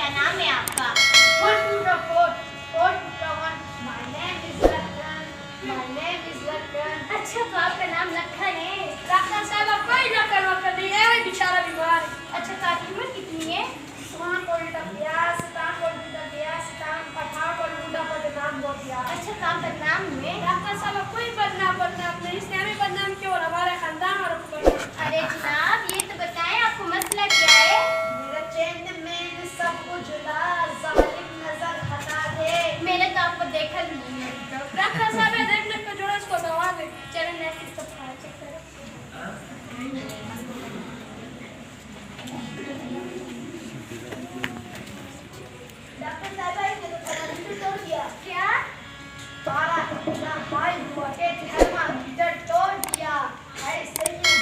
क्या नाम है आपका? 1 to the 4, 4 to the 1. My name is Lakhan. My name is Lakhan. अच्छा, तो आपका नाम लखन है। डॉक्टर साहब अब कोई लखन वखन नहीं है, वही बेचारा बीमार है। अच्छा, तो आपकी उम्र कितनी है? वहाँ कोई टपियास, ताम कोई टपियास, ताम पठार कोई बूढ़ा पर नाम बोल दिया। अच्छा, तो आप बदनाम हुए? डॉक्टर साहब अब कोई बदनाम नहीं, इसने हमें बदनाम क्यों और हमारे खानदान और बदनाम। अरे जनाब, ये तो बताएं आपको मसला क्या है? मेरा चैन में सब कुछ जालिम नजर हटा दे। मैंने तो आपको देखा भी नहीं है। डॉक्टर साहब ये देखने को जोड़ा, इसको दवा दे। चलो नैसिक सब खा चेक करो। डॉक्टर साहब इसने तो थर्मामीटर तोड़ दिया। क्या? सारा इतना हाई हुआ कि थर्मामीटर तोड़ दिया। ऐसे ही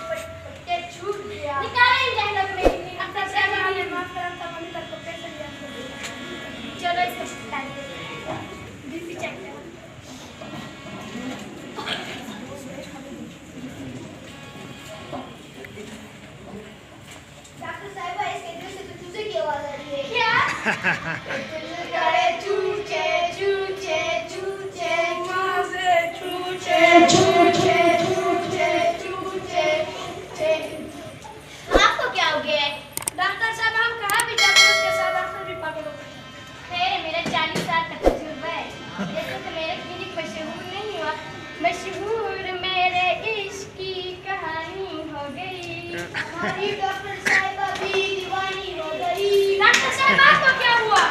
पट्टे छूट गया। निकालें इन जहनम में। डॉक्टर साहब हमें माफ करें, थर्मामीटर को कैसे लिया? चलो इसको हटा दो। बीपी चेक करो। डॉक्टर साहब इसके दिल से तो चूजे की आवाज आ रही है। क्या? दिल करे चूचे चूचे चूचे माँ से चूचे चूचे चूचे चूचे चूचे। आपको क्या हो गया है? डॉक्टर साहब हम कहाँ भी जाते हैं उसके साथ डॉक्टर भी पागल होते हैं। खैर, मेरा 40 साल का तजुर्बा है। जैसे तो मेरा क्लिनिक मशहूर नहीं हुआ, मशहूर मेरे इश्क की कहानी हो गई। हमारी डॉक्टर साहिबा भी दीवानी हो गई। डॉक्टर साहब आपको क्या हुआ?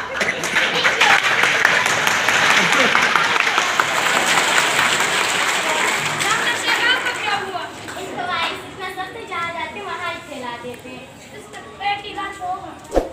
डॉक्टर साहब आपको क्या हुआ? इसको वाइस इतना सख्त जहाँ जाते वहाँ ही फैला देते हैं। इसका पेट इलाज होगा।